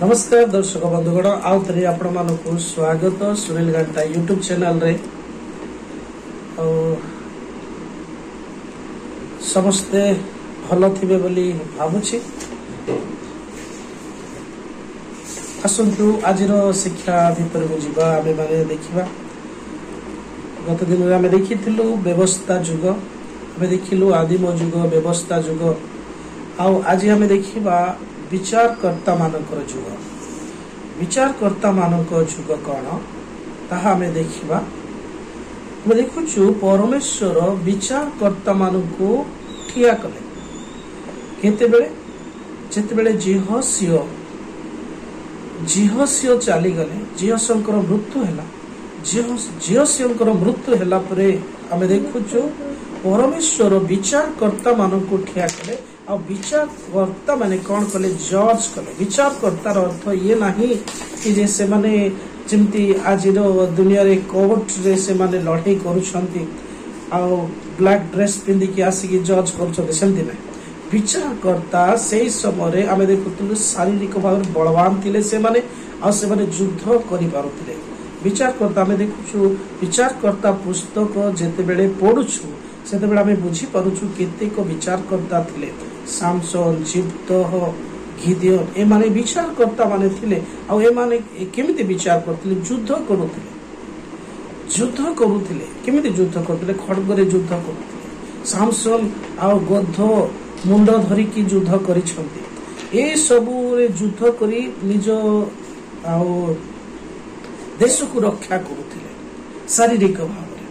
नमस्कार दर्शक बंधुगण आउ थे आपण मानक स्वागत सुनील घंटा यूट्यूब चैनल रे समस्ते भल थे बोली भावुची आसतु आज शिक्षा भितर को जीवा आमे माने देखिबा गत दिन आमे देखिथिलु व्यवस्था युग आमे देखिलु आदिम युग व्यवस्था युग आउ आज आमे देखिबा विचारकर्ता मानकर युग विचारकर्ता मानक युग कौन ताहा आमे देखिबा आमे देखुछु परमेश्वर विचारकर्ता मानकु ठिया कले केते बेले जेते बेले जिहसियो चली गले जिहसंकर मृत्यु हैला जिहसियोंकर मृत्यु हैला परे आमे देखुछु परमेश्वर विचारकर्ता मानकु ठिया कले आ विचारकर्ता माने कौन कले जज कले विचारकर्तार अर्थ ये नहीं कि जे से माने जेमती आज दुनिया रे कोर्ट रे से माने लड़ाई करूछंती आ ब्लैक ड्रेस पिंदी की आसी जज करूछंती सेमती नै विचारकर्ता से समय आमे देखुतलु शारीरिक भाव बलवान थिले से माने आ से माने युद्ध करि पारुथिले विचारकर्ता आमे देखुछु विचारकर्ता पुस्तक जेते बेले पढुछु सेते बेले आमे बुझी पारुछु केतेक विचारकर्ता थिले सामसन जिप्तह गिदियोन ए माने विचारकर्ता माने थिले आ ए माने केमिति विचार करथिले युद्ध करूथिले केमिति युद्ध करथिले खड्गरे युद्ध करूथिले सामसन आ गध मुंड धरी की युद्ध करिसंती ए सबु रे युद्ध करी निज आ देश को रक्षा करूथिले शारीरिक भाव रे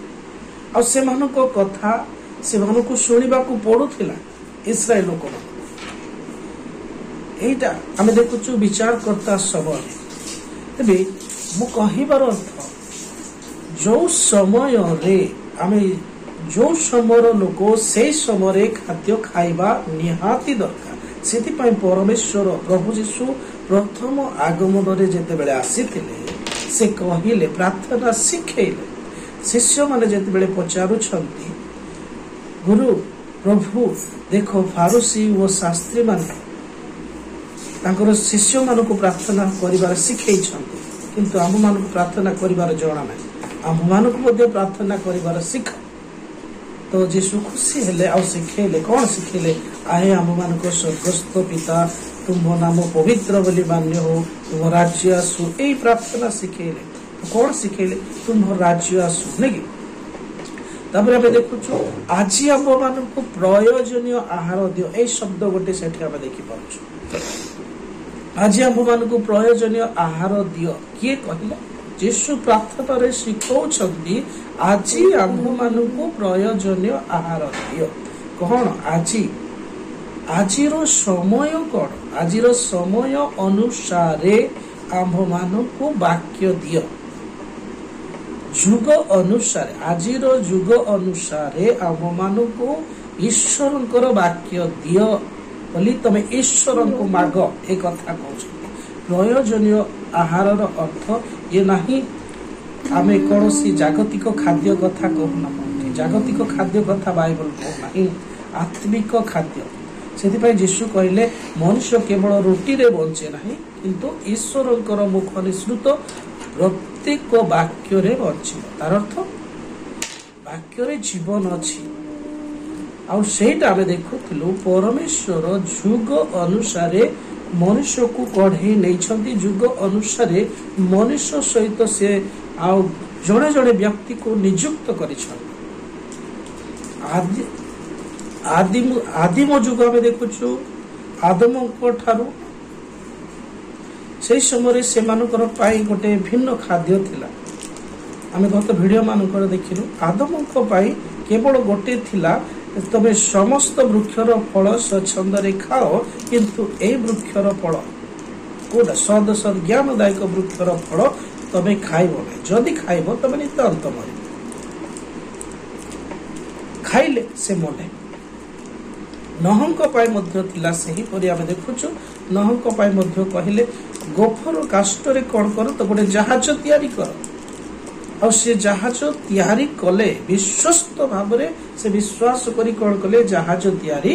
आ से मानको कथा से मानको सुनिबा को पडुथिला इस्राएल लोक एटा आमे देखुछु विचारकर्ता समय तबे मु कहिबार अर्थ जो समय रे आमे जो समय लोक से समय खाद्य खाइबा निहाती दरकार सेति पय परमेश्वर प्रभु यीशु प्रथम आगमन रे जेते बेले आसीथिले से कहिले प्रार्थना शिखेले शिष्य माने जेते बेले पचारु छंती गुरु प्रभु देखो फारूसी व शास्त्री माने तांकर शिष्य मानक प्रार्थना करिबार शिखै छंती किंतु आम मानक प्रार्थना करिबार जणा नै आम मानक मध्ये प्रार्थना करिबार शिख तो यीशु खुशी हेले आ शिखेले कोन शिखेले आए आम मानक स्वर्गस्थ पिता तुम नाम पवित्र बोली मान्य हो तुम राज्य आसु एई प्रार्थना शिखेले तो कोन शिखेले तुम राज्य आसु नेकी तापर आमे देखुछु आज आम मानक प्रयोजनीय आहार दियो ए शब्द गोटे सेठी आमे देखि पाउछु आज आम मानक प्रयोजनीय आहार दियो किए कहिला यीशु प्रार्थना रे शिखौछंती आज आम मानक प्रयोजनीय आहार दियो कोन आजिरो समय कोन आजिरो समय अनुसारे आम मानक वाक्य दियो जुग अनुसार आजिर जुग अनुसार आम मानक ईश्वर वाक्य दियो बोली तमे ईश्वर को माग ए कथा कहछ प्रयोजनीय आहार अर्थ ये नहीं आमे कोनोसी जागतिक खाद्य कथा कहना जागतिक खाद्य कथा बाइबल कहना आत्मिक खाद्य सेति पय यीशु कहले मनुष्य केवल रोटी रे बंचे नहीं किंतु ईश्वरंकर मुख निसृत प्रत्येक वाक्य रे बंचे तार अर्थ वाक्य रे जीवन अछि आ सेटा आमे देखुथिलु परमेश्वर जुग अनुसार मनुष्य को कढ़े नहीं जुग अनुसार मनुष्य सहित से जड़े जड़े व्यक्ति को नियुक्त कर आदिम जुग आमे देखुछु आदम ठारू से समय से मानकर पाई गोटे भिन्न खाद्य थिला आमे गत वीडियो मानकर देखिलु आदम पाई केवल गोटे थिला तबे समस्त वृक्षर फल स्वच्छंद रे खाओ किंतु ए वृक्षर फल कोडा सद सद ज्ञानदायक वृक्षर फल तबे खाइबो नै जदि खाइबो तबे नितांत मरि खाइले से मने नहंक पाई मध्य थिला सही परि आमे देखुछु नहंक पाई मध्य कहिले गोफर काष्ट रे कोन कर तो गोटे जहाज तयारी कर और से जहाज तैयारी कले विश्वस्त भाव से विश्वास करी कौन कले जहाज तैयारी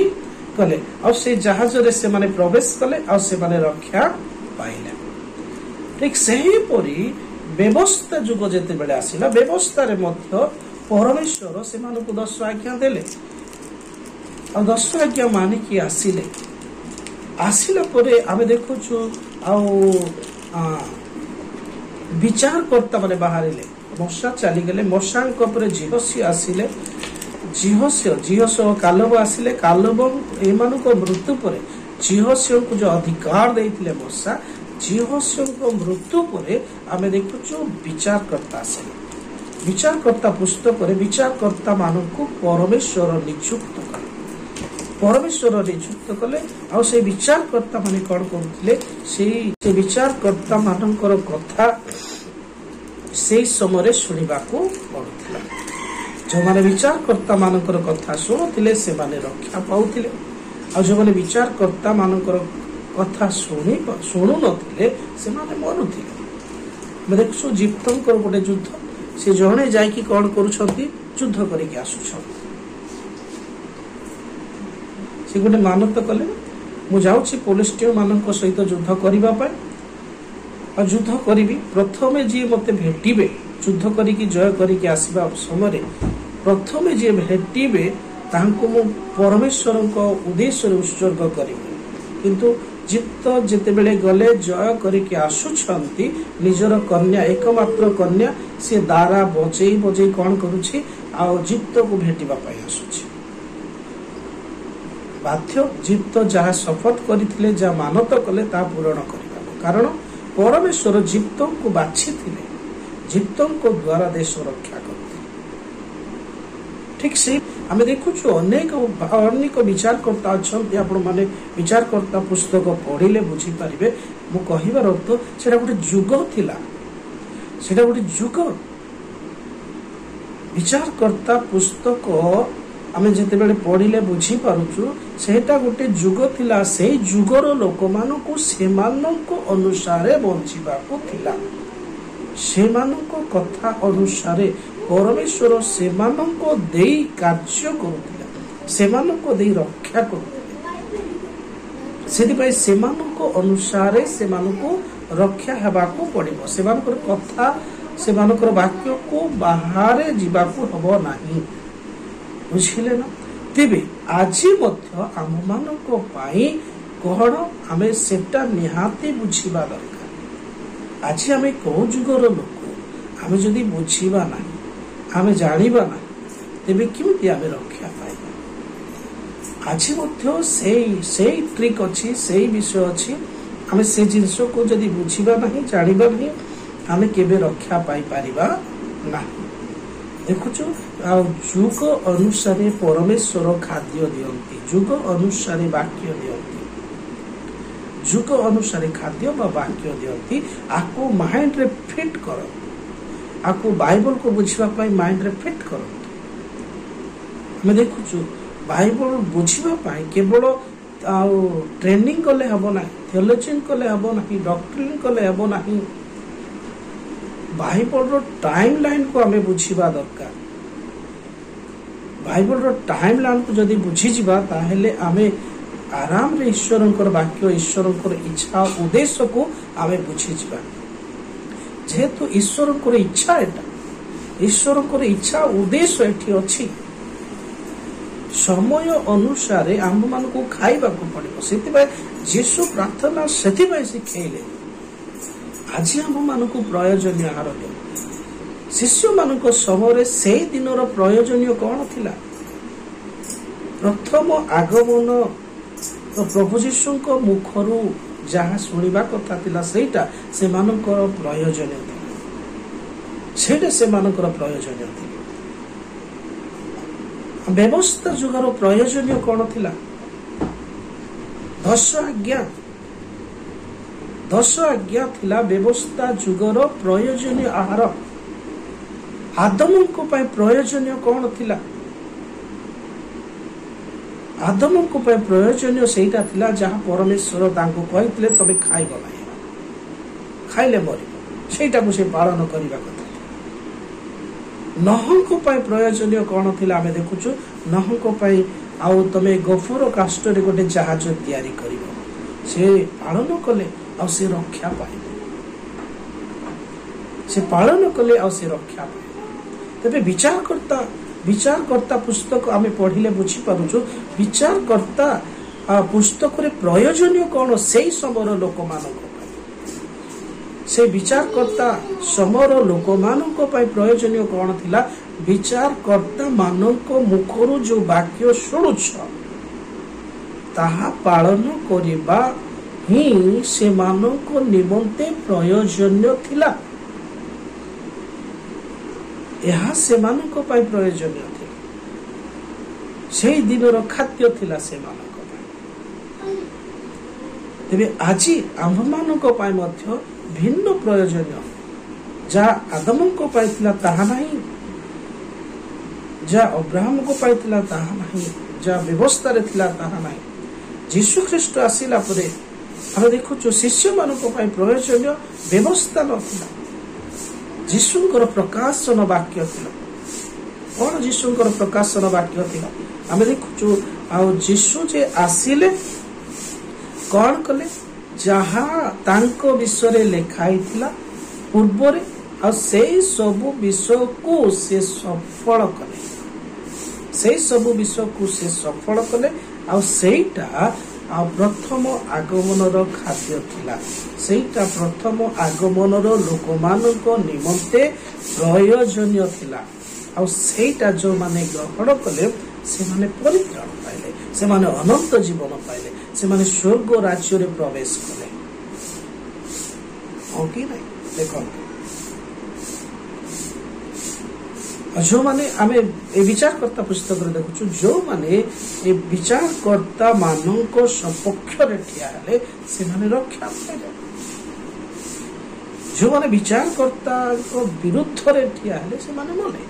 कले और से जहाज रे से माने प्रवेश कले और से माने रक्षा पाइले। ठीक सेहीपरि व्यवस्था जुग जेतेबेले आसिला व्यवस्था परमेश्वर से 10 आज्ञा देले आ 10 आज्ञा मानिकी आसिला परे आमे देखुछु विचारकर्ता माने बाहरिले मशा चली गले मशांक परे जिहस्य आसिले जिहस्य कालब आसिले कालब एमानक मृत्यु परे जिहस्य को जो अधिकार देइतिले मशा जिहस्य को मृत्यु परे आमे देखुछु विचारकर्ता आसिले विचारकर्ता पुस्तक परे विचारकर्ता मानकु परमेश्वर नियुक्त कले परमेश्वर नियुक्त कले आ से विचारकर्ता माने कोन करूथिले से विचारकर्ता मानकर कथा से समय शुणा को पड़ुला जो माने विचारकर्ता मानकर कथा शुणुले से माने रक्षा पाउथिले आ जो माने विचारकर्ता मानकर कथा शुणु नथिले से माने मरुथिले देखु जीप्तंकर गोटे युद्ध से जणे जाइकी कौन करुछंती युद्ध करिक आसुछंती से गोटे मानत कले मु जाउछि पोलिस्टियन मानक सहित युद्ध करिबा पय आ युद्ध करिवि प्रथमे जी मते भेटिबे युद्ध करिक जय करिक आसीबा समय प्रथमे जी भेटिबे तांको मु परमेश्वरक उद्देश्य उत्सर्ग करिबे किंतु जित्त जेते बेले गले जय करिक आसुछंती निजर कन्या एकमात्र कन्या से दारा बजई बजई कौन करुछि आ जित्त को भेटिबा पय आसुछि बाध्य जित्त जहाँ शपथ करथिले जा मानत कले ता पूर्ण करिबा कारण परमेश्वर जित्त को बाछि थिले जित्त को द्वारा देश रक्षा करते ठीक से आमे देखुछु अनेक विचारकर्ता अछंती आपण माने विचारकर्ता पुस्तक पढ़िले बुझी पारिबे मु कहिबार अर्थ सेटा गोटे जुग थिला सेटा गोटे जुग विचारकर्ता पुस्तक आमे जेते बेले पढ़िले बुझी पारुछु सेटा गोटे जुग थिला सेही जुगर लोक मानको सेमानक अनुसारे बंचिबाको थिला सेमानक कथा अनुसारे परमेश्वर सेमानक देई कार्य करुथिला सेमानक देई रक्षा करुथिले सेदिपाई सेमानक अनुसारे सेमानक रक्षा हेबाको पड़िबो सेमानकर कथा सेमानकर वाक्य को बाहर जीवाको हबो नाही बुझिले ना तेबे आजी मध्य आम मानक पाई कोहण आमे सेटा निहाती बुझिबा दरकार आज आमे को जुगर लोक आमे जदी बुझिबा नाही आमे जानिबा ना तेबे किमती आमे रक्षा पाइबा आज मध्य सेई ट्रिक अछि सेई विषय अछि आमे से जिंस को जदी बुझिबा नाही जानिबा नाही आमे केबे रक्षा पाई परिबा नाही देखुछु जुग अनुसार परमेश्वर खाद्य दियंती जुग अनुसार वाक्य दियंती जुग अनुसार खाद्य बा वाक्य दियंती आको माइंड रे फिट कर आको बाइबल को बुझिबा पाई माइंड रे फिट कर मैं देखुछु बाइबल बुझिबा पाई केवल ट्रेनिंग कले हबो ना थियोलॉजी कले हबो ना डॉक्ट्रिन कले हबो ना बाइबल रो टाइम लाइन को हमें बुझिबा दरकार बाइबल रो टाइम लाइन को जदी बुझी जिबा ताहेले हमें आराम रे ईश्वरंकर वाक्य ईश्वरंकर इच्छा उद्देश्य को हमें बुझी जिबा जेहेतु ईश्वरंकर इच्छा एटा ईश्वरंकर इच्छा उद्देश्य एठी अछि समय अनुसार आम मान को खाइबा को पड़िबो सेति भाई यीशु प्रार्थना सेति भाई सिखैले आज आम मान को प्रयोजन आहार दियो शिष्य मान समय से दिन प्रयोजन कौन थिला प्रथम आगमन तो प्रभु यीशु मुखरु जहाँ शुणा कथा थिला सेटा से मानकर प्रयोजन प्रयोजन व्यवस्था जुगर प्रयोजन कौन थिला 10 आज्ञा थिला व्यवस्था जुगर प्रयोजन आहार आदम को पाई प्रयोजन कौन थिला आदम को पाई प्रयोजन सेटा थिला जहाँ परमेश्वर तांको कहितले तबे खाइब नाही खाइले मरिब सेटा को से पालन करिबा कथा नह को पाई प्रयोजन कौन थिला आमे देखुछु नह को पाई आउ तमे गफुर काष्ट रे गोटे जहाज तयारी करिब से पालन कले आ से रक्षा पाइबे से पालन कले आ से रक्षा पाइबा। तेबे विचारकर्ता पुस्तक आमे पढ़िले बुझी पारुछु विचारकर्ता पुस्तक रे प्रयोजनीय कौन से समर लोक मानक से विचारकर्ता समर लोक मानक प्रयोजनीय कौन थिला विचारकर्ता मानक मुखरु जो वाक्य शुणुछ ताहा पालन करिबा ही से मानक निमंते प्रयोजनीय थिला। यह से मानक प्रयोजनीय थिला से दिन खाद्य थिला से मानक तेबे आज आम मानक मध्य भिन्न प्रयोजनीय जहाँ आदम को पाइथिला ताहा नहीं, जहाँ अब्राहम को पाइथिला ताहा नहीं, जहाँ व्यवस्था रे थिला ताहा नहीं। जीशु ख्रीष्ट आसिला परे हम देखुछु शिष्य मानक प्रयोजनीय व्यवस्था नथिला। जीशुंकर प्रकाशन वाक्य थिला। कौन जीशुंकर प्रकाशन वाक्य थिला आमे देखुछु आ जीशु जे आसिले कौन कले जहाँ तांको विषय रे लिखाई थिला पूर्व आ से सबु विषय को से सफल कले, से सबु विषय को से सफल कले आ सेटा प्रथम आगमन खाद्य थिला। सेटा प्रथम आगमन लोक मानक निमंते प्रयोजनीय थिला। आ सेटा जो माने ग्रहण कले से माने परित्राण पाइले, से माने अनंत जीवन पाइले, से माने स्वर्ग राज्य रे प्रवेश कले। कि नहीं देखो जो माने आमे ए विचारकर्ता पुस्तक रे देखुछु जो माने ए विचारकर्ता मानक सपक्ष रे ठिया हेले से माने रक्षा पाइले, जो माने विचारकर्ता को विरुद्ध रे ठिया हेले से माने मले।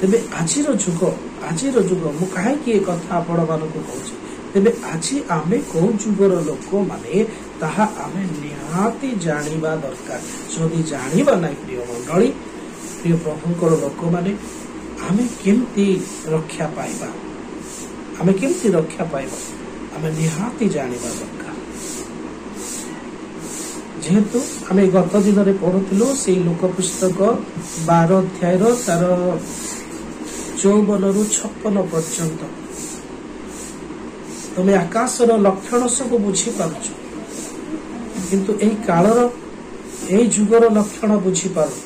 तेबे आजिर जुग मु काहे कि कथा आपण मानक कहूछि तेबे आजी आमे को जुगर लोक माने ताहा आमे निहाती जानिबा दरकार। जदि जानिबा नाही प्रिय मंडली प्रिय प्रभुंकर लोक माने आमे केमती रक्षा पाइबा, आमे केमती रक्षा पाइबा आमे निहाती जानिबा दरकार। जेहेतु आमे गत दिन रे पढुथिलु से लोक पुस्तक 12 अध्याय रो तार 54 रु 56 पर्यंत तुम्हें आकाशर लक्षण सब बुझी पारुछ किंतु एई कालर एई जुगर लक्षण बुझी पारु।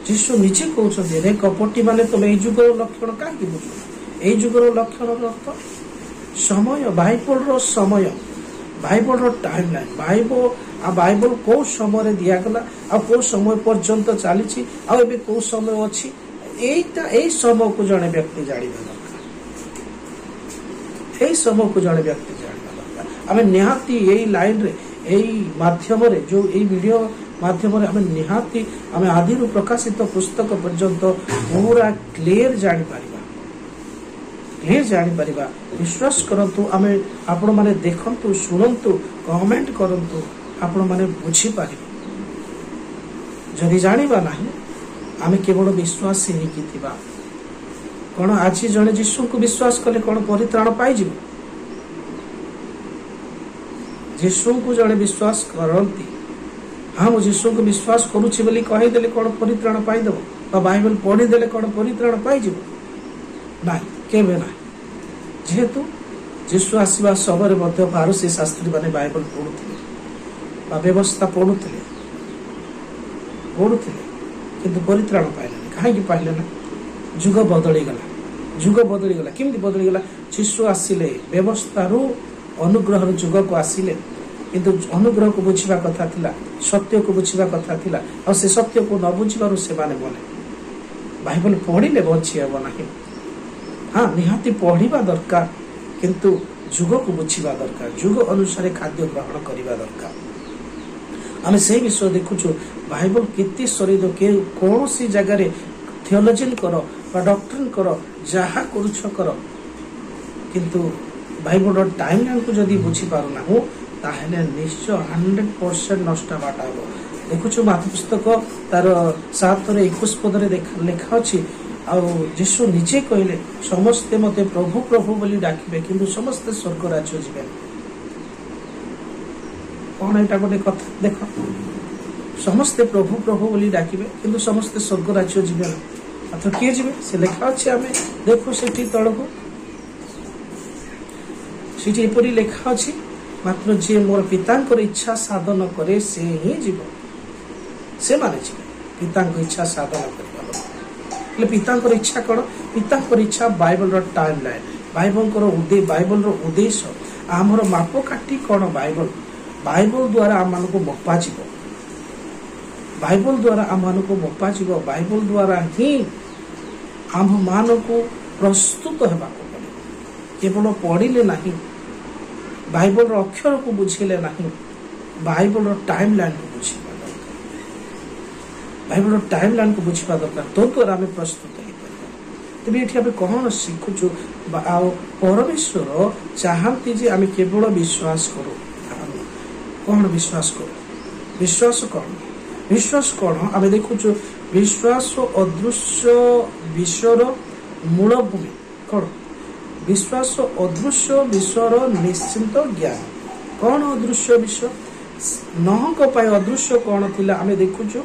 जीशु निजे कहउछन्ते रे कपटी माने तुम एई जुगर लक्षण काहे बुझु? एई जुगर लक्षण अर्थ समय, बाइबल रो समय, बाइबल रो टाइमलाइन, बाइबल को समय दिया गला आ को समय पर्यंत चली आ एबे को समय अछि एटा एई समय को जने व्यक्ति जानिबा दरकार। एई समय को जने व्यक्ति जानिबा दरकार। आमे निहाती एई लाइन रे एई माध्यम रे जो एई वीडियो माध्यम रे आमे निहाती आमे आदि रु प्रकाशित पुस्तक पर्यंत पूरा क्लियर जानि परिबा। विश्वास करंतु आमे आपण माने देखंतु, सुनंतु, कमेंट करंतु, आपण माने बुझी पारिबे। जदि जानिबा नाही आमे केवल विश्वास ही कि थिबा। कौन आज जने जीशु को विश्वास कले कौन परित्राण पाई जीव? जीशु को जने विश्वास करंती हाँ मु जीशु को विश्वास करूछि बोली कहि देले कौन परित्राण पाई देबो बा बाइबल पढ़ी देले कौन परित्राण पाई जीव? नाही, केबे नाही। जेहेतु जीशु आसीबा सबरे मध्य फारसी शास्त्री माने बाइबल पढुथिले बा व्यवस्था पढुथिले किंतु परित्राण पाइले काहे पाइले ना? जुग बदली गला। केमती बदली गला? जीशु आसिले व्यवस्था रु अनुग्रह जुग को आसिले किंतु अनुग्रह को बुझिबा कथा थिला, सत्य को बुझिबा कथा थिला और से सत्य को न बुझिबारु से माने मले। बाइबल पढ़िले बंची हेबो नाही। हाँ निहाती पढ़िबा दरकार किंतु जुग को बुझिबा दरकार, जुग अनुसार खाद्य ग्रहण करिबा दरकार। आमे से विषय देखुछु बाइबल केते शरीर के कौन सी जगह रे थियोलॉजिन करो बा डॉक्ट्रिन करो जहा करूछ करो किंतु बाइबल टाइमलाइन को जदि बुझी पारु ना हो ताहले निश्चय 100% नष्ट बाटा हो। देखुछु माथ पुस्तक तार 7:21 पद रे लेखा अछि आ जीशु निजे कहले समस्ते मते प्रभु प्रभु बोली डाकिबे किंतु समस्ते स्वर्ग राज्य जिबे। कौन एटा गोटे कथा देख समस्ते प्रभु प्रभु बोली डाकिबे किंतु समस्ते स्वर्ग राज्य जीवे मात्र किए जीवे से लेखा अच्छे आम देखु से तलक सीटी एपरी लेखा अच्छी मात्र जी मोर पिता इच्छा साधन करे से ही जीव से माने जीवे पिता इच्छा साधन कर पिता इच्छा कौन पिता इच्छा बाइबल टाइम लाइन बाइबल उद्देश्य आमर मापकाठी कौन बाइबल द्वारा आम मान को मपा जीव बाइबल द्वारा आम मान को मपा जीव बाइबल द्वारा ही आम मान को प्रस्तुत होगा केवल पढ़िले नहीं बाइबल अक्षर को बुझिले नहीं बाइबल टाइम लाइन को बुझा बाइबल टाइम लाइन को बुझा दरकार तो द्वारा आम प्रस्तुत तेज ये कौन शिखुचु परमेश्वर चाहती जे आम केवल विश्वास करूँ कौन विश्वास करूँ विश्वास कौन आम देखुचु विश्वास अदृश्य विश्वर मूल भूमि कौन विश्वास अदृश्य विश्वर निश्चिंत ज्ञान कौन अदृश्य विश्व नहक अदृश्य कौन थिला आम देखुचु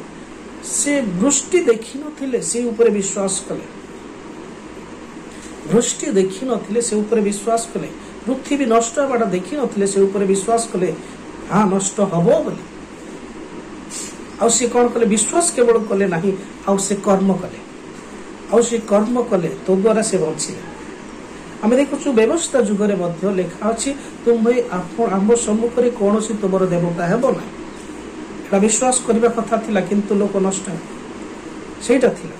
से वृष्टि देखी नथिले से ऊपर विश्वास कले वृष्टि देखी नथिले से ऊपर विश्वास कले पृथ्वी नष्ट होगा देखी नथिले से ऊपर विश्वास कले हाँ नष्ट हबो बोली आउ से कौन कले विश्वास केवल कले नहीं आउ से कर्म कले तो द्वारा से बचिले आम देखु व्यवस्था जुगरे मध्य लेखा अच्छी तुम्हें आम सम्मुखें कौन तुम देवता हेब ना विश्वास करने कथा थिला किंतु लोक नष्ट सेटा थिला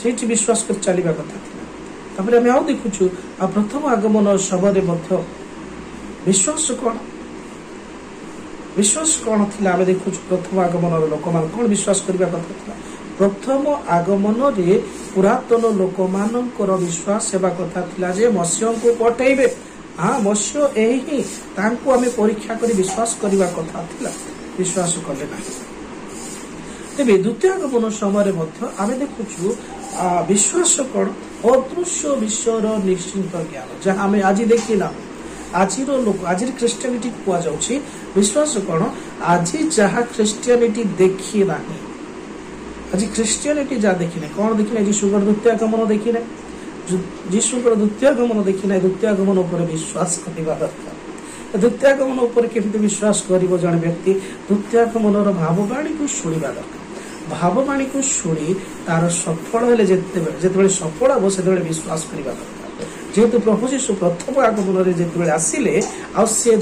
सेठी विश्वास कर चलवा कथा थिला तापर आम आउ देखुछु आ प्रथम आगमन समय मध्य विश्वास कौन थिला आम देखुछु प्रथम आगमन लोक मान कौन विश्वास करने कथा थिला प्रथम आगमन रे पुरातन लोक मानकर विश्वास सेवा कथा थिला जे मत्स्य को पठेबे हाँ मत्स्य यही तांको आम परीक्षा करी विश्वास करने कथा थिला विश्वास कले ना तेरे द्वितीय आगमन समय आम देखुचु विश्वास कौन अदृश्य विश्वर निश्चिंत ज्ञान जहाँ आम आज देखना आज लोक आज ख्रीष्टियानिटी कहुच्छी विश्वास कौन आज जहाँ ख्रीष्टियानिटी देखी ना आज ख्रीष्टियानिटी जहाँ देखने कौन देखने जीशुकर द्वितीय आगमन देखने जीशुकर द्वितीय आगमन देखना द्वितीय आगमन उपर विश्वास करने दरकार द्वितीय आगमन उपर केमती विश्वास करिवो जन व्यक्ति द्वितीय आगमन भाववाणी को शुणा दरकार भाववाणी को शुणी तार सफल हेले जेते सफल हम से विश्वास करने दरकार जेहेतु प्रभु जीशु प्रथम आगमन जिते आसिले से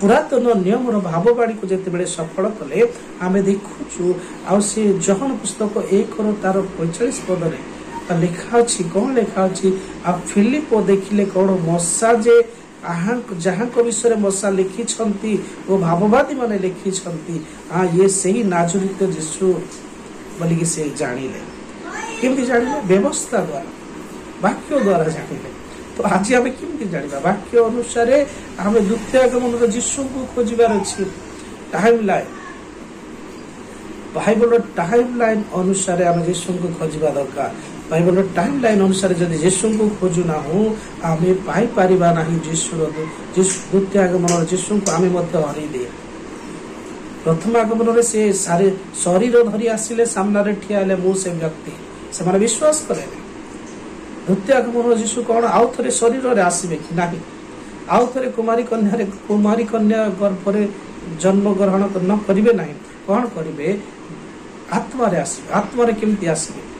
पुरातन नियम भाववाणी को जिते सफल कले आम देखुचु सी जहन पुस्तक 1 तार 45 पदरे लिखा अच्छी कौन लिखा अच्छी फिलिप देखिले कौन मशा जे जहाँ विषय मशा लिखि भाववादी माने लिखि हाँ ये सही नाजुरित जीशु बोलिकी से जानिले केमती जानिले व्यवस्था द्वारा वाक्य द्वारा जानिले तो आज आम केमती जाना वाक्य अनुसार आम द्वितीय आगमन जीशु को खोजार अच्छी time line Bible time line अनुसार आम जीशु को खोजा दरकार बाइबल टाइम लाइन अनुसार जब जीशु को खोजु ना आम पाई ना जीशुर द्वितीय आगमन जीशु को आम हरई दे प्रथम आगमन से शरीर धरी आसिले सामने ठिया से व्यक्ति से विश्वास करे द्वितीय आगमन जीशु कौन आउ थे शरीर आसबे कि ना आउ थे कुमारी कन्या गर्भर जन्म ग्रहण न करेंगे ना कौन करेंगे आत्मा आत्मा केमती आसबे